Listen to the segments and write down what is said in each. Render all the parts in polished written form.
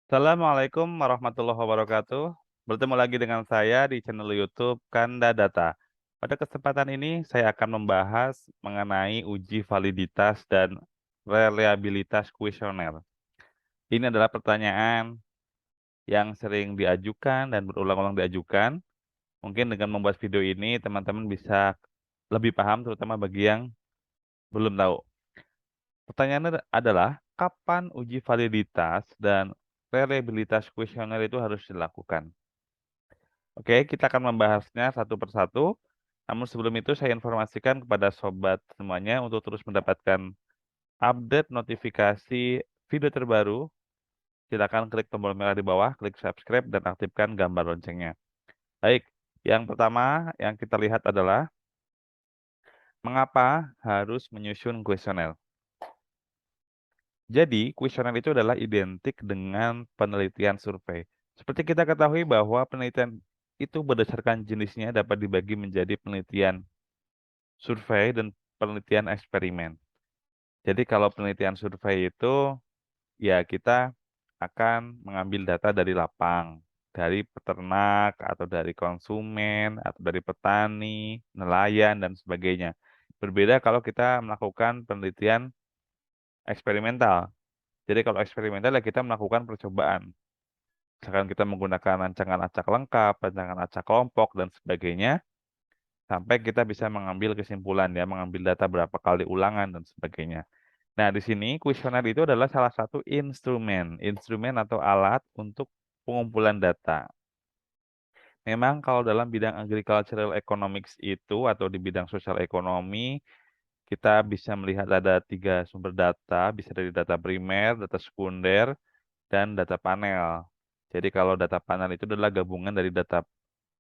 Assalamualaikum warahmatullahi wabarakatuh. Bertemu lagi dengan saya di channel YouTube Kanda Data. Pada kesempatan ini saya akan membahas mengenai uji validitas dan reliabilitas kuesioner. Ini adalah pertanyaan yang sering diajukan dan berulang-ulang diajukan. Mungkin dengan membuat video ini teman-teman bisa lebih paham terutama bagi yang belum tahu. Pertanyaannya adalah kapan uji validitas dan reliabilitas kuesioner itu harus dilakukan? Oke, kita akan membahasnya satu persatu. Namun sebelum itu saya informasikan kepada sobat semuanya untuk terus mendapatkan update notifikasi video terbaru. Silakan klik tombol merah di bawah, klik subscribe dan aktifkan gambar loncengnya. Baik, yang pertama yang kita lihat adalah mengapa harus menyusun kuesioner. Jadi, kuesioner itu adalah identik dengan penelitian survei. Seperti kita ketahui bahwa penelitian itu berdasarkan jenisnya dapat dibagi menjadi penelitian survei dan penelitian eksperimen. Jadi kalau penelitian survei itu, ya kita akan mengambil data dari lapang, dari peternak, atau dari konsumen, atau dari petani, nelayan, dan sebagainya. Berbeda kalau kita melakukan penelitian eksperimental. Jadi kalau eksperimental ya kita melakukan percobaan. Misalkan kita menggunakan rancangan acak lengkap, rancangan acak kelompok, dan sebagainya. Sampai kita bisa mengambil kesimpulan ya, mengambil data berapa kali ulangan dan sebagainya. Nah, di sini kuesioner itu adalah salah satu instrumen atau alat untuk pengumpulan data. Memang kalau dalam bidang agricultural economics itu atau di bidang sosial ekonomi, kita bisa melihat ada 3 sumber data, bisa dari data primer, data sekunder, dan data panel. Jadi kalau data panel itu adalah gabungan dari data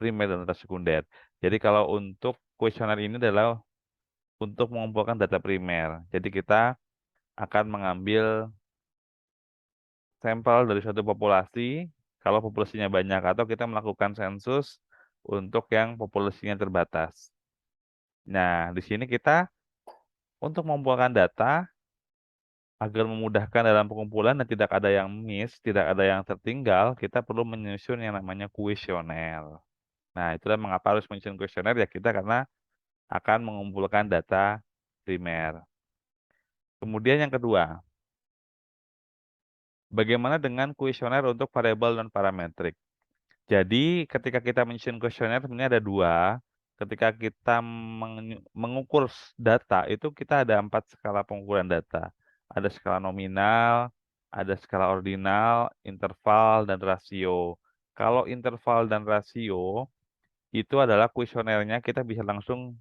primer dan data sekunder. Jadi kalau untuk kuesioner ini adalah untuk mengumpulkan data primer. Jadi kita akan mengambil sampel dari suatu populasi, kalau populasinya banyak, atau kita melakukan sensus untuk yang populasinya terbatas. Nah, di sini kita untuk mengumpulkan data agar memudahkan dalam pengumpulan dan tidak ada yang miss, tidak ada yang tertinggal, kita perlu menyusun yang namanya kuesioner. Nah, itulah mengapa harus menyusun kuesioner ya kita karena akan mengumpulkan data primer. Kemudian yang kedua, bagaimana dengan kuesioner untuk variabel non parametrik? Jadi ketika kita menyusun kuesioner sebenarnya ada dua. Ketika kita mengukur data itu kita ada 4 skala pengukuran data. Ada skala nominal, ada skala ordinal, interval, dan rasio. Kalau interval dan rasio itu adalah kuesionernya kita bisa langsung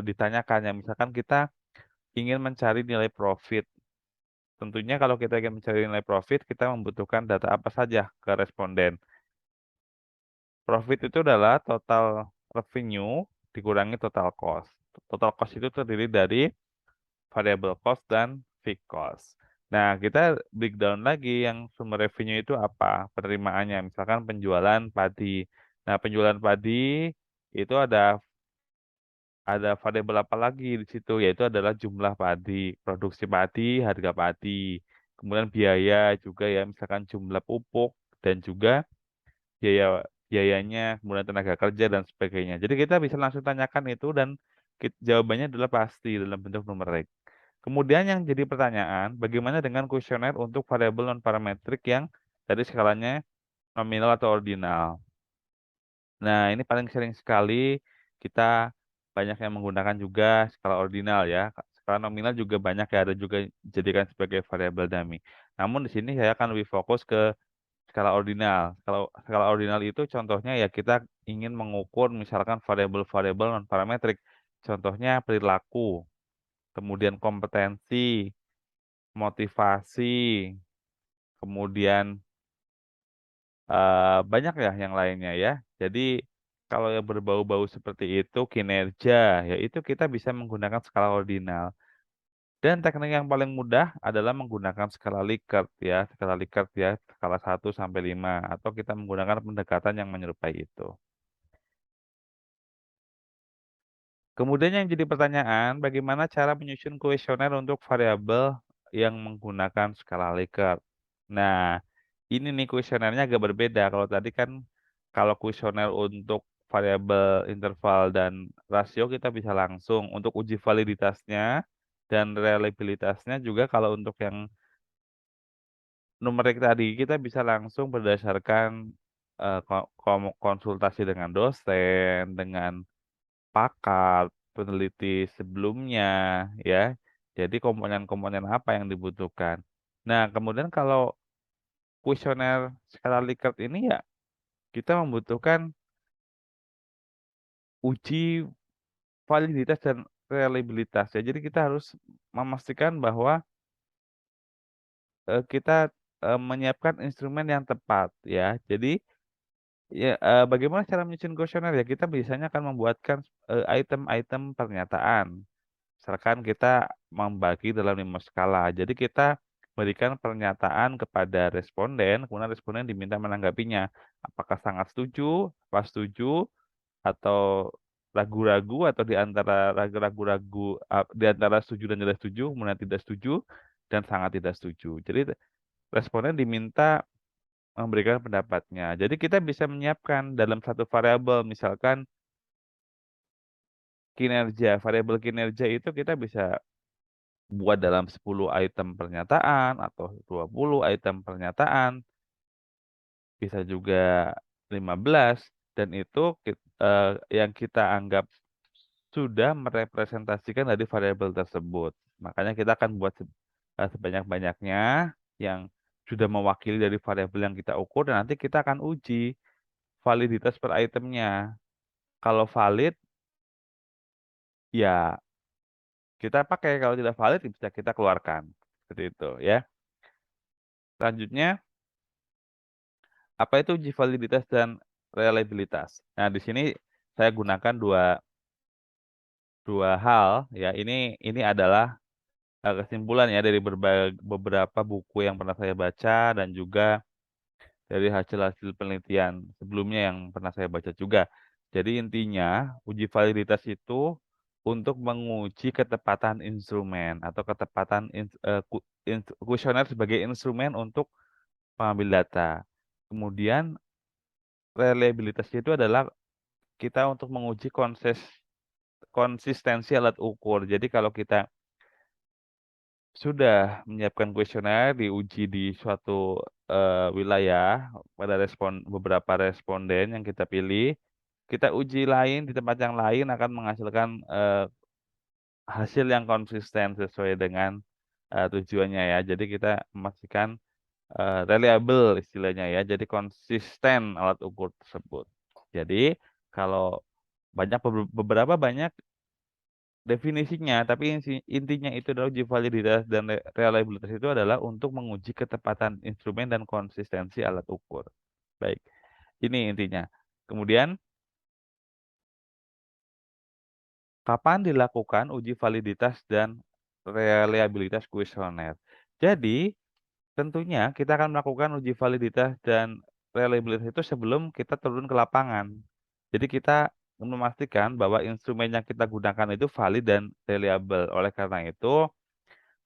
ditanyakan ya. Misalkan kita ingin mencari nilai profit. Tentunya kalau kita ingin mencari nilai profit, kita membutuhkan data apa saja ke responden. Profit itu adalah total revenue dikurangi total cost. Total cost itu terdiri dari variable cost dan fixed cost. Nah, kita breakdown lagi yang sumber revenue itu apa? Penerimaannya, misalkan penjualan padi. Nah, penjualan padi itu ada variabel apa lagi di situ, yaitu adalah jumlah padi, produksi padi, harga padi. Kemudian biaya juga ya, misalkan jumlah pupuk dan juga biayanya, kemudian tenaga kerja dan sebagainya. Jadi kita bisa langsung tanyakan itu dan jawabannya adalah pasti dalam bentuk numerik. Kemudian yang jadi pertanyaan, bagaimana dengan kuesioner untuk variabel non parametrik yang tadi skalanya nominal atau ordinal? Nah, ini paling sering sekali kita banyak yang menggunakan juga skala ordinal ya. Skala nominal juga banyak ya, ada juga dijadikan sebagai variabel dummy. Namun di sini saya akan lebih fokus ke skala ordinal. Kalau skala ordinal itu contohnya ya kita ingin mengukur misalkan variabel-variabel non parametrik. Contohnya perilaku, kemudian kompetensi, motivasi, kemudian banyak ya yang lainnya ya. Jadi kalau yang berbau-bau seperti itu kinerja, ya itu kita bisa menggunakan skala ordinal. Dan teknik yang paling mudah adalah menggunakan skala Likert ya, skala 1 sampai 5 atau kita menggunakan pendekatan yang menyerupai itu. Kemudian yang jadi pertanyaan, bagaimana cara menyusun kuesioner untuk variabel yang menggunakan skala Likert? Nah, ini nih kuesionernya agak berbeda. Kalau tadi kan, kalau kuesioner untuk variabel, interval, dan rasio kita bisa langsung. Untuk uji validitasnya dan reliabilitasnya juga kalau untuk yang numerik tadi, kita bisa langsung berdasarkan, konsultasi dengan dosen, dengan pakar, peneliti sebelumnya, ya. Jadi komponen-komponen apa yang dibutuhkan. Nah, kemudian kalau kuesioner skala Likert ini ya, kita membutuhkan uji validitas dan reliabilitas ya. Jadi kita harus memastikan bahwa, kita, menyiapkan instrumen yang tepat ya. Jadi ya, bagaimana cara menyusun kuesioner ya, kita biasanya akan membuatkan, item-item pernyataan. Misalkan kita membagi dalam 5 skala. Jadi kita berikan pernyataan kepada responden, kemudian responden diminta menanggapinya. Apakah sangat setuju, pas setuju, atau ragu-ragu, atau di antara ragu-ragu, di antara setuju dan tidak setuju, kemudian tidak setuju, dan sangat tidak setuju. Jadi responden diminta memberikan pendapatnya. Jadi kita bisa menyiapkan dalam satu variabel, misalkan kinerja. Variabel kinerja itu kita bisa buat dalam 10 item pernyataan atau 20 item pernyataan, bisa juga 15, dan itu yang kita anggap sudah merepresentasikan dari variabel tersebut. Makanya kita akan buat sebanyak-banyaknya yang sudah mewakili dari variabel yang kita ukur, dan nanti kita akan uji validitas per itemnya. Kalau valid, ya kita pakai, kalau tidak valid bisa kita keluarkan, seperti itu ya. Selanjutnya, apa itu uji validitas dan reliabilitas? Nah, di sini saya gunakan dua dua hal ya, ini adalah, kesimpulan ya dari beberapa buku yang pernah saya baca, dan juga dari hasil-hasil penelitian sebelumnya yang pernah saya baca juga. Jadi intinya, uji validitas itu untuk menguji ketepatan instrumen atau ketepatan kuesioner sebagai instrumen untuk pengambil data. Kemudian reliabilitas itu adalah kita untuk menguji konsistensi alat ukur. Jadi kalau kita sudah menyiapkan kuesioner, diuji di suatu, wilayah pada beberapa responden yang kita pilih, kita uji lain di tempat yang lain akan menghasilkan, hasil yang konsisten sesuai dengan, tujuannya ya. Jadi kita memastikan, reliable istilahnya ya, jadi konsisten alat ukur tersebut. Jadi kalau beberapa banyak definisinya, tapi intinya itu adalah uji validitas dan reliabilitas itu adalah untuk menguji ketepatan instrumen dan konsistensi alat ukur. Baik, ini intinya. Kemudian, kapan dilakukan uji validitas dan reliabilitas kuesioner? Jadi, tentunya kita akan melakukan uji validitas dan reliabilitas itu sebelum kita turun ke lapangan. Jadi kita memastikan bahwa instrumen yang kita gunakan itu valid dan reliable. Oleh karena itu,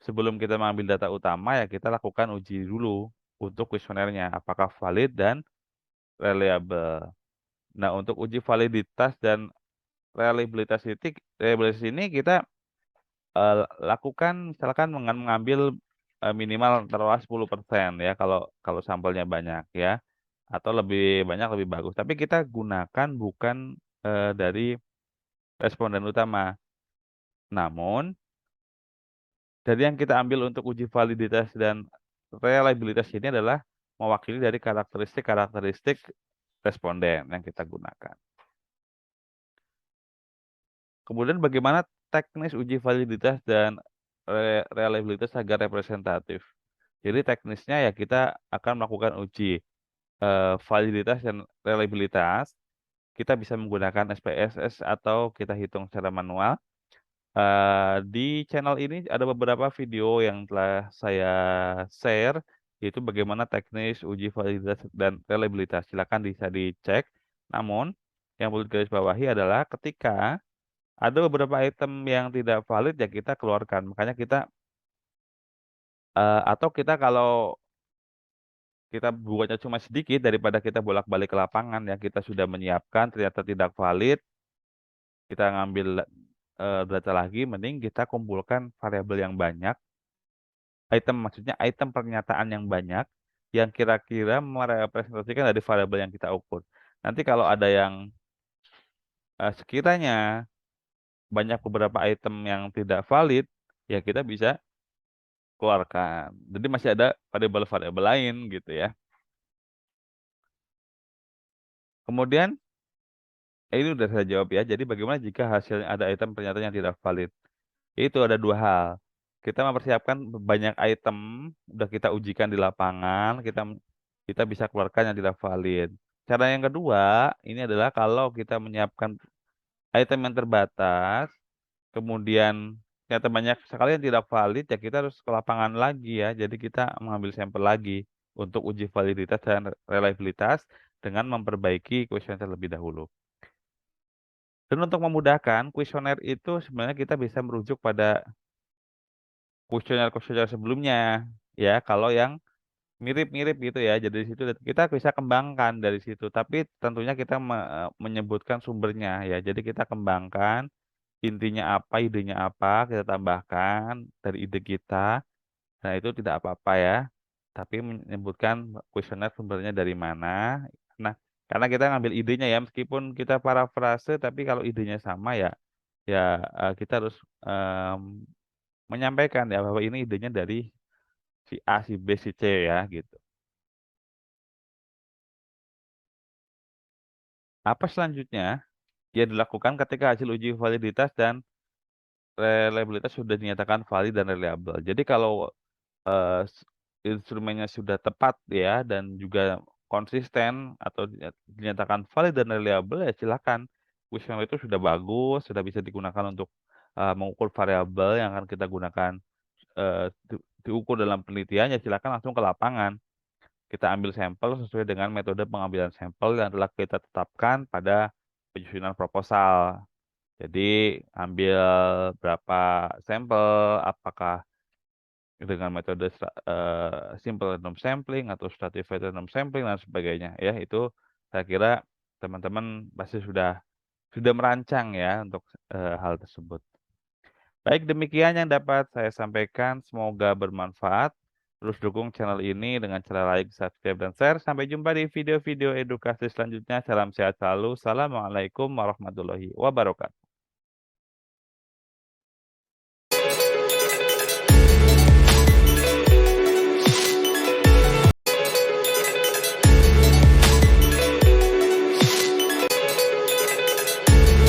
sebelum kita mengambil data utama, ya kita lakukan uji dulu untuk kuesionernya, apakah valid dan reliable. Nah, untuk uji validitas dan reliabilitas ini kita, lakukan misalkan dengan mengambil, minimal taruhlah 10% ya, kalau kalau sampelnya banyak ya, atau lebih banyak lebih bagus. Tapi kita gunakan bukan, dari responden utama. Namun, dari yang kita ambil untuk uji validitas dan reliabilitas ini adalah mewakili dari karakteristik-karakteristik responden yang kita gunakan. Kemudian bagaimana teknis uji validitas dan reliabilitas agar representatif? Jadi teknisnya ya kita akan melakukan uji, validitas dan reliabilitas. Kita bisa menggunakan SPSS atau kita hitung secara manual. Di channel ini ada beberapa video yang telah saya share, yaitu bagaimana teknis uji validitas dan reliabilitas. Silakan bisa dicek. Namun, yang perlu digarisbawahi adalah ketika ada beberapa item yang tidak valid, ya kita keluarkan. Makanya kita, atau kita kalau kita buatnya cuma sedikit daripada kita bolak-balik ke lapangan ya, kita sudah menyiapkan ternyata tidak valid, kita ngambil, data lagi, mending kita kumpulkan variabel yang banyak, maksudnya item pernyataan yang banyak, yang kira-kira merepresentasikan dari variabel yang kita ukur. Nanti kalau ada yang, sekiranya banyak beberapa item yang tidak valid, ya kita bisa keluarkan. Jadi masih ada variabel-variabel lain gitu ya. Kemudian, ini udah saya jawab ya, jadi bagaimana jika hasilnya ada item pernyataan yang tidak valid? Itu ada 2 hal, kita mempersiapkan banyak item, udah kita ujikan di lapangan, kita bisa keluarkan yang tidak valid. Cara yang kedua, ini adalah kalau kita menyiapkan item yang terbatas, kemudian ternyata banyak sekali yang tidak valid, ya kita harus ke lapangan lagi ya. Jadi kita mengambil sampel lagi untuk uji validitas dan reliabilitas dengan memperbaiki kuesioner terlebih dahulu. Dan untuk memudahkan, kuesioner itu sebenarnya kita bisa merujuk pada kuesioner-kuesioner sebelumnya, ya, kalau yang mirip-mirip gitu ya. Jadi di situ kita bisa kembangkan dari situ, tapi tentunya kita menyebutkan sumbernya ya. Jadi kita kembangkan, intinya apa, idenya apa, kita tambahkan dari ide kita. Nah, itu tidak apa-apa ya, tapi menyebutkan kuesioner sumbernya dari mana. Nah, karena kita ngambil idenya ya, meskipun kita parafrase, tapi kalau idenya sama ya ya, kita harus, menyampaikan ya bahwa ini idenya dari si A, si B, si C ya gitu. Apa selanjutnya yang dilakukan ketika hasil uji validitas dan reliabilitas sudah dinyatakan valid dan reliable. Jadi kalau, instrumennya sudah tepat ya dan juga konsisten atau dinyatakan valid dan reliable, ya silakan. Kuesioner itu sudah bagus, sudah bisa digunakan untuk, mengukur variabel yang akan kita gunakan, diukur dalam penelitian, ya silakan langsung ke lapangan. Kita ambil sampel sesuai dengan metode pengambilan sampel yang telah kita tetapkan pada penyusunan proposal. Jadi ambil berapa sampel, apakah dengan metode simple random sampling atau stratified random sampling dan sebagainya ya, itu saya kira teman-teman pasti sudah merancang ya untuk, hal tersebut. Baik, demikian yang dapat saya sampaikan, semoga bermanfaat. Terus dukung channel ini dengan cara like, subscribe, dan share. Sampai jumpa di video-video edukasi selanjutnya. Salam sehat selalu. Assalamualaikum warahmatullahi wabarakatuh.